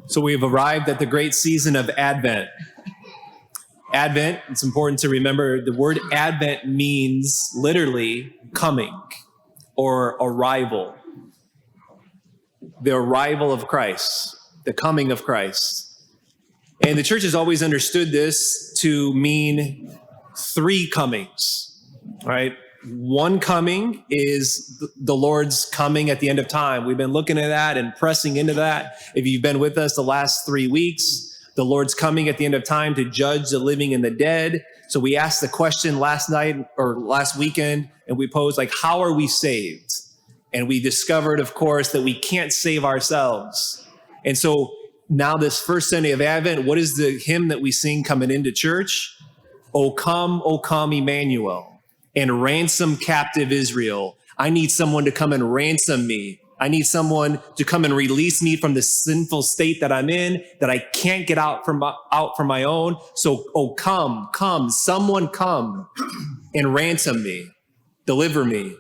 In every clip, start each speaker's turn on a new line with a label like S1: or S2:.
S1: So we have arrived at the great season of Advent. Advent, it's important to remember, the word Advent means literally coming or arrival. The arrival of Christ, the coming of Christ. And the church has always understood this to mean three comings, right? One coming is the Lord's coming at the end of time. We've been looking at that and pressing into that. If you've been with us the last 3 weeks, the Lord's coming at the end of time to judge the living and the dead. So we asked the question last night or last weekend, and we posed like, how are we saved? And we discovered, of course, that we can't save ourselves. And so now this first Sunday of Advent, what is the hymn that we sing coming into church? O come, Emmanuel, and ransom captive Israel. I need someone to come and ransom me. I need someone to come and release me from the sinful state that I'm in, that I can't get out from my own. So, come, someone come and ransom me, deliver me.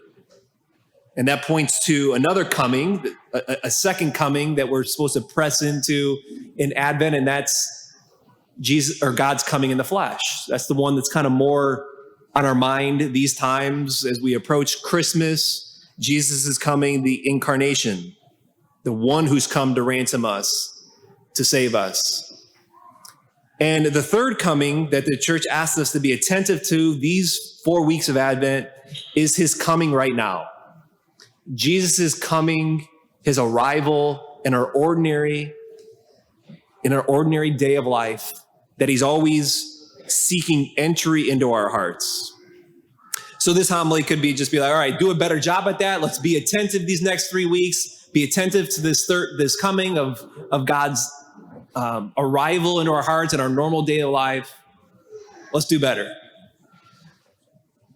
S1: And that points to another coming, a second coming that we're supposed to press into in Advent, and that's Jesus or God's coming in the flesh. That's the one that's kind of more on our mind these times as we approach Christmas. Jesus is coming, the incarnation, the one who's come to ransom us, to save us. And the third coming that the church asks us to be attentive to these 4 weeks of Advent is his coming right now. Jesus is coming, his arrival in our ordinary day of life, that he's always seeking entry into our hearts. So this homily could be just be like, all right, do a better job at that. Let's be attentive these next 3 weeks. Be attentive to this coming of God's arrival into our hearts in our normal day of life. Let's do better.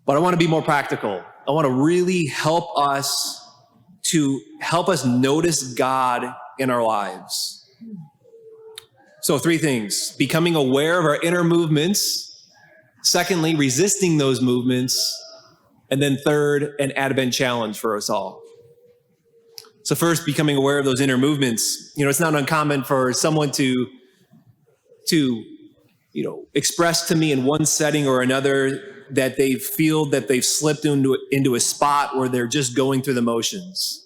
S1: But I want to be more practical. I want to really help us notice God in our lives. So 3 things: becoming aware of our inner movements. Secondly, resisting those movements. And then third, an Advent challenge for us all. So first, becoming aware of those inner movements. It's not uncommon for someone to express to me in one setting or another that they feel that they've slipped into a spot where they're just going through the motions.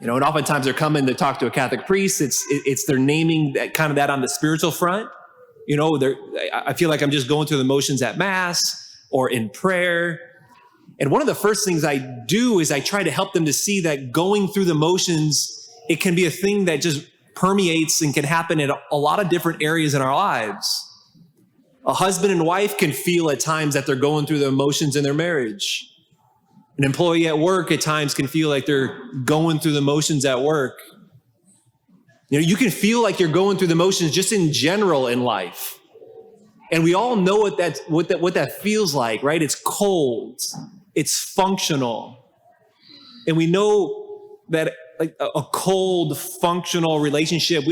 S1: And oftentimes they're coming to talk to a Catholic priest. It's they're naming that on the spiritual front. I feel like I'm just going through the motions at Mass or in prayer. And one of the first things I do is I try to help them to see that going through the motions, it can be a thing that just permeates and can happen in a lot of different areas in our lives. A husband and wife can feel at times that they're going through the motions in their marriage. An employee at work at times can feel like they're going through the motions at work. You can feel like you're going through the motions just in general in life. And we all know what that feels like, right? It's cold. It's functional. And we know that like a cold, functional relationship,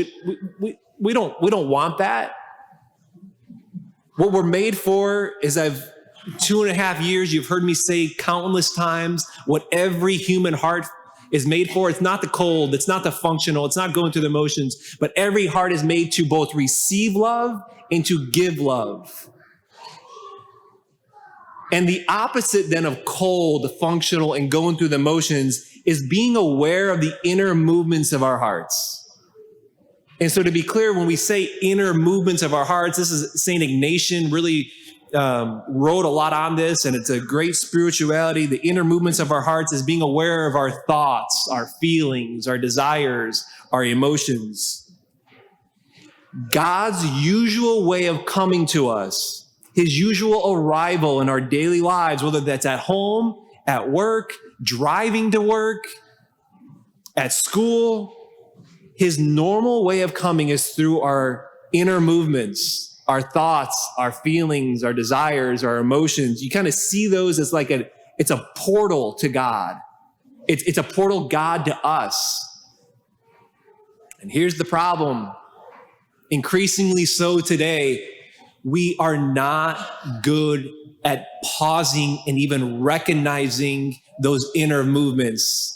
S1: we don't want that. What we're made for is 2.5 years, you've heard me say countless times, what every human heart is made for. It's not the cold, it's not the functional, it's not going through the motions, but every heart is made to both receive love and to give love. And the opposite then of cold, functional, and going through the motions is being aware of the inner movements of our hearts. And so to be clear, when we say inner movements of our hearts, this is St. Ignatian really wrote a lot on this, and it's a great spirituality. The inner movements of our hearts is being aware of our thoughts, our feelings, our desires, our emotions. God's usual way of coming to us, his usual arrival in our daily lives, whether that's at home, at work, driving to work, at school, his normal way of coming is through our inner movements, our thoughts, our feelings, our desires, our emotions. You kind of see those as like it's a portal to God. It's a portal God to us. And here's the problem. Increasingly so today, we are not good at pausing and even recognizing those inner movements.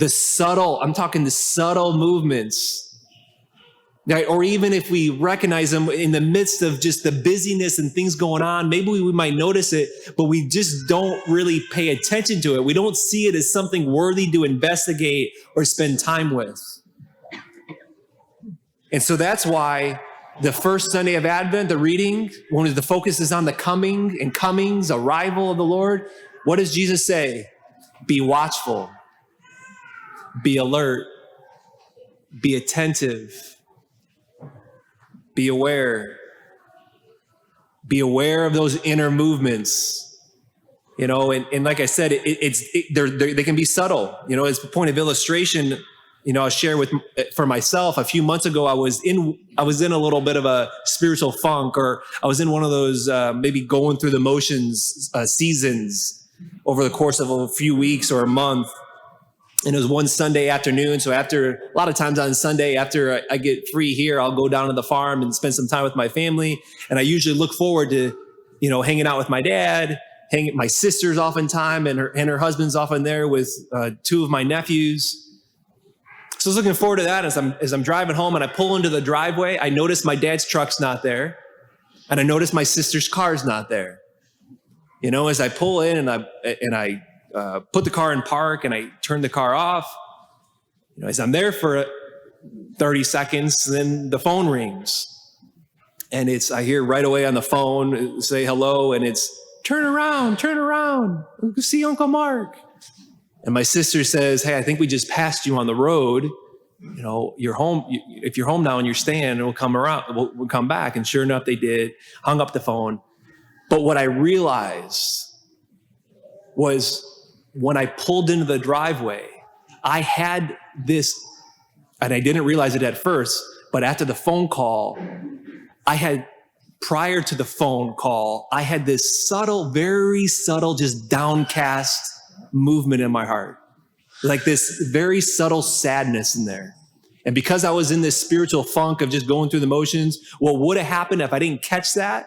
S1: I'm talking the subtle movements right? Or even if we recognize them in the midst of just the busyness and things going on, maybe we might notice it, but we just don't really pay attention to it. We don't see it as something worthy to investigate or spend time with. And so that's why the first Sunday of Advent, the reading, when the focus is on the coming and comings, arrival of the Lord, what does Jesus say? Be watchful, be alert, be attentive, be aware. Be aware of those inner movements, and like I said, they can be subtle. As a point of illustration, I'll share for myself. A few months ago, I was in a little bit of a spiritual funk, or I was in one of those maybe going through the motions seasons over the course of a few weeks or a month. And it was one Sunday afternoon. So a lot of times on Sunday, after I get free here, I'll go down to the farm and spend some time with my family. And I usually look forward to, hanging out with my dad, my sister's oftentimes, and her husband's often there with two of my nephews. So I was looking forward to that as I'm driving home, and I pull into the driveway. I notice my dad's truck's not there, and I notice my sister's car's not there. As I pull in and I put the car in park and I turn the car off, as I'm there for 30 seconds, then the phone rings, and I hear right away on the phone say hello, and it's turn around, see Uncle Mark. And my sister says, hey, I think we just passed you on the road. You're home. If you're home now and you're staying, we'll come around. We'll come back. And sure enough, they did. Hung up the phone. But what I realized was when I pulled into the driveway, I had this, and I didn't realize it at first, but after the phone call, prior to the phone call, I had this subtle, very subtle, just downcast movement in my heart, like this very subtle sadness in there. And because I was in this spiritual funk of just going through the motions, what would have happened if I didn't catch that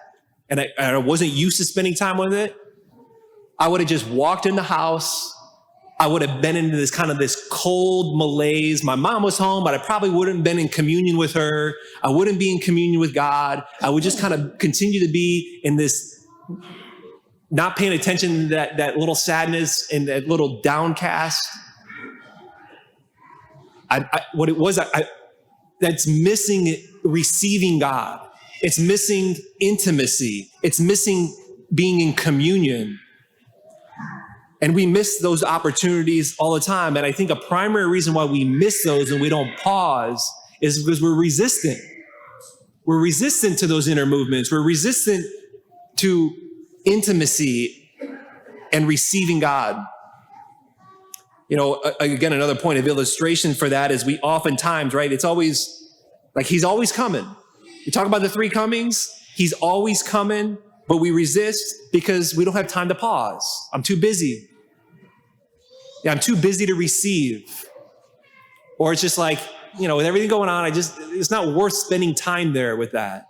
S1: and I wasn't used to spending time with it? I would have just walked in the house. I would have been into this kind of this cold malaise. My mom was home, but I probably wouldn't have been in communion with her. I wouldn't be in communion with God. I would just kind of continue to be in this not paying attention to that little sadness and that little downcast. That's missing receiving God. It's missing intimacy. It's missing being in communion. And we miss those opportunities all the time. And I think a primary reason why we miss those and we don't pause is because we're resistant. We're resistant to those inner movements. We're resistant to intimacy and receiving God. Again, another point of illustration for that is we oftentimes, right, it's always like he's always coming. You talk about the three comings, he's always coming, but we resist because we don't have time to pause. I'm too busy. I'm too busy to receive. Or it's just like, with everything going on, it's not worth spending time there with that.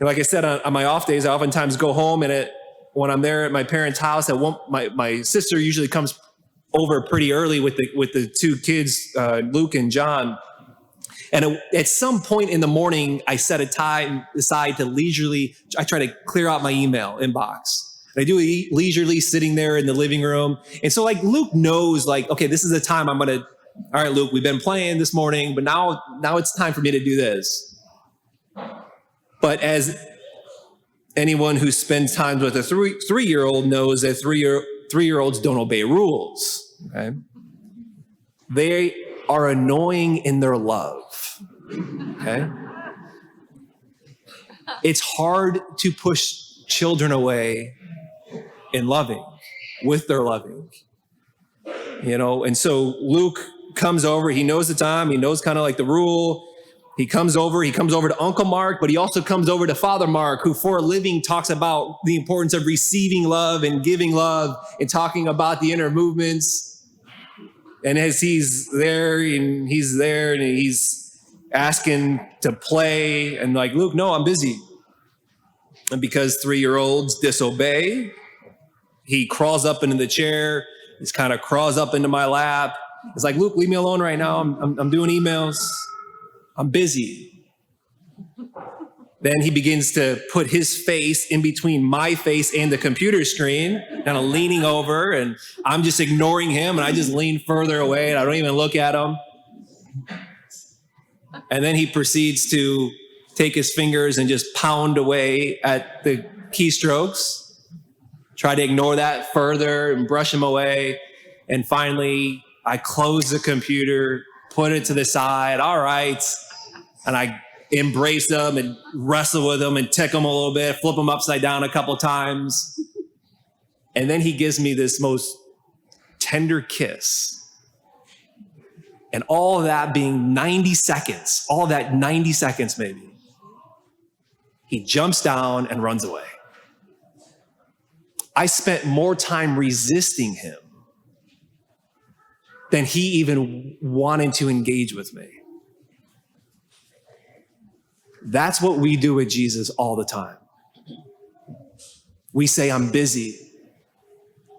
S1: And like I said, on my off days, I oftentimes go home, and when I'm there at my parents' house, my sister usually comes over pretty early with the two kids, Luke and John. And at some point in the morning, I set a time aside to I try to clear out my email inbox. And I do it leisurely sitting there in the living room. And so Luke knows okay, this is the time all right, Luke, we've been playing this morning, but now it's time for me to do this. But as anyone who spends time with a three-year-old knows that three-year-olds don't obey rules. Okay? They are annoying in their love. Okay? It's hard to push children away in loving, with their loving. And so Luke comes over, he knows the time, he knows kind of the rule. He comes over to Uncle Mark, but he also comes over to Father Mark, who for a living talks about the importance of receiving love and giving love and talking about the inner movements. And as he's there and he's asking to play and Luke, no, I'm busy. And because 3-year-olds disobey, he crawls up into the chair. He's kind of crawls up into my lap. It's like, Luke, leave me alone right now. I'm doing emails. I'm busy. Then he begins to put his face in between my face and the computer screen, kind of leaning over, and I'm just ignoring him, and I just lean further away, and I don't even look at him. And then he proceeds to take his fingers and just pound away at the keystrokes, try to ignore that further and brush them away. And finally, I close the computer, put it to the side, all right, and I embrace them and wrestle with them and tick them a little bit, flip them upside down a couple times. And then he gives me this most tender kiss. And all of that being 90 seconds, all that 90 seconds maybe, he jumps down and runs away. I spent more time resisting him than he even wanted to engage with me. That's what we do with Jesus all the time. We say, I'm busy.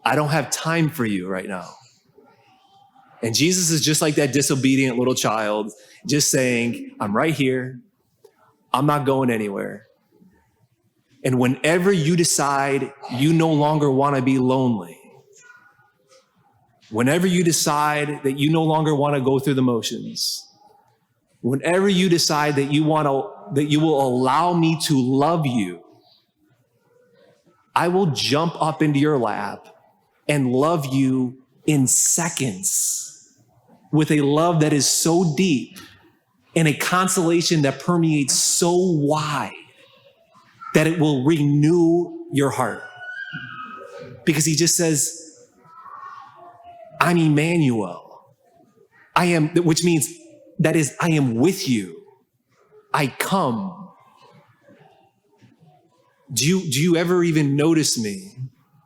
S1: I don't have time for you right now. And Jesus is just like that disobedient little child, just saying, I'm right here. I'm not going anywhere. And whenever you decide you no longer want to be lonely, whenever you decide that you no longer want to go through the motions, whenever you decide that you will allow me to love you, I will jump up into your lap and love you in seconds with a love that is so deep and a consolation that permeates so wide that it will renew your heart. Because he just says, I'm Emmanuel. I am, which means that is, I am with you. I come. Do you ever even notice me?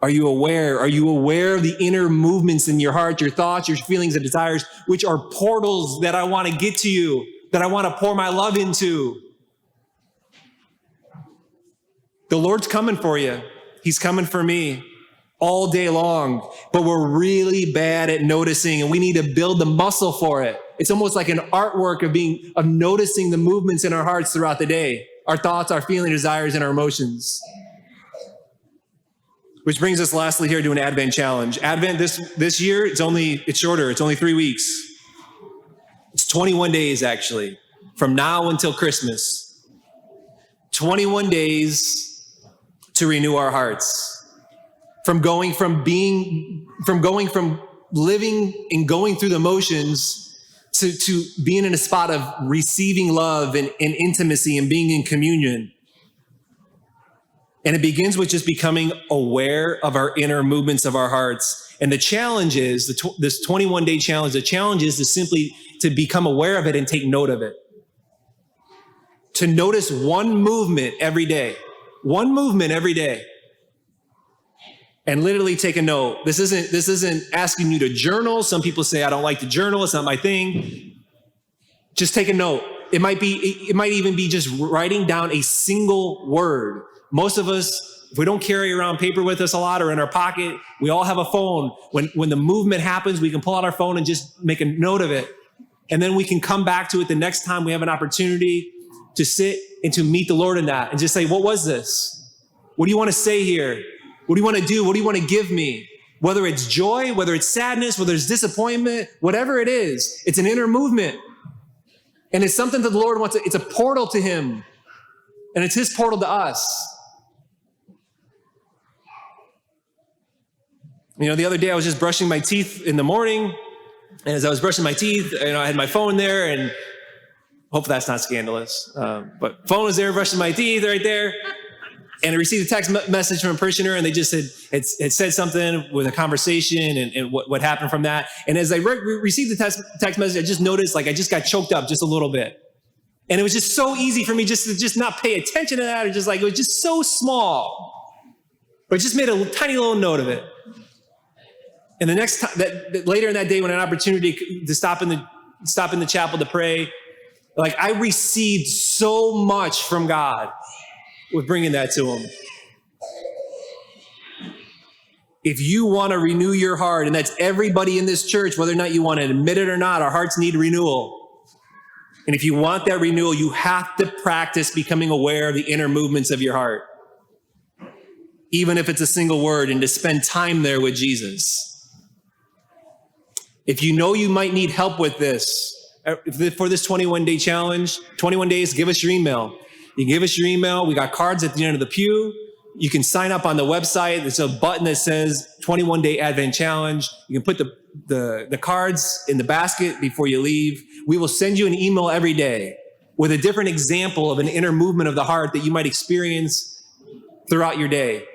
S1: Are you aware? Are you aware of the inner movements in your heart, your thoughts, your feelings and desires, which are portals that I want to get to you, that I want to pour my love into? The Lord's coming for you. He's coming for me all day long, but we're really bad at noticing, and we need to build the muscle for it. It's almost like an artwork of noticing the movements in our hearts throughout the day, our thoughts, our feelings, desires, and our emotions. Which brings us lastly here to an Advent challenge. Advent this year, it's shorter. It's only 3 weeks. It's 21 days actually, from now until Christmas. 21 days to renew our hearts. From living and going through the motions to being in a spot of receiving love and intimacy and being in communion. And it begins with just becoming aware of our inner movements of our hearts. And the challenge is, this 21-day challenge, the challenge is to simply to become aware of it and take note of it. To notice one movement every day. One movement every day. And literally take a note. This isn't asking you to journal. Some people say, I don't like to journal. It's not my thing. Just take a note. It might even be just writing down a single word. Most of us, if we don't carry around paper with us a lot or in our pocket, we all have a phone. When the movement happens, we can pull out our phone and just make a note of it. And then we can come back to it the next time we have an opportunity to sit and to meet the Lord in that and just say, what was this? What do you want to say here? What do you want to do? What do you want to give me? Whether it's joy, whether it's sadness, whether it's disappointment, whatever it is, it's an inner movement. And it's something that the Lord wants. It's a portal to him. And it's his portal to us. The other day I was just brushing my teeth in the morning. And as I was brushing my teeth, I had my phone there, and hopefully that's not scandalous. But phone was there, brushing my teeth right there. And I received a text message from a parishioner, and they just said, it said something with a conversation and what happened from that. And as I received the text message, I just noticed I just got choked up just a little bit. And it was just so easy for me just to not pay attention to that, or it was just so small. But I just made a tiny little note of it. And the next time, later in that day, when an opportunity to stop in the chapel to pray, I received so much from God with bringing that to him. If you want to renew your heart, and that's everybody in this church, whether or not you want to admit it or not, our hearts need renewal. And if you want that renewal, you have to practice becoming aware of the inner movements of your heart, even if it's a single word, and to spend time there with Jesus. If you know you might need help with this, for this 21-day challenge, 21 days, give us your email. You can give us your email. We got cards at the end of the pew. You can sign up on the website. There's a button that says 21-day Advent Challenge. You can put the cards in the basket before you leave. We will send you an email every day with a different example of an inner movement of the heart that you might experience throughout your day.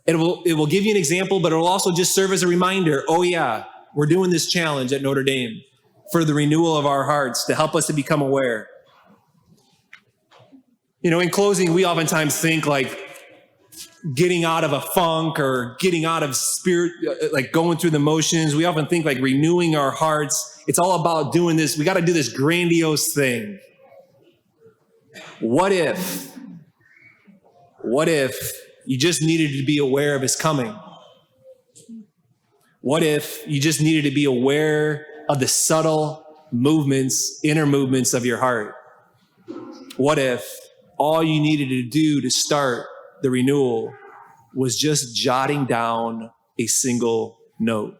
S1: It will give you an example, but it will also just serve as a reminder, oh yeah, we're doing this challenge at Notre Dame for the renewal of our hearts, to help us to become aware. In closing, we oftentimes think like getting out of a funk or getting out of spirit, like going through the motions. We often think like renewing our hearts. It's all about doing this. We got to do this grandiose thing. What if you just needed to be aware of his coming? What if you just needed to be aware of the subtle movements, inner movements of your heart? What if all you needed to do to start the renewal was just jotting down a single note?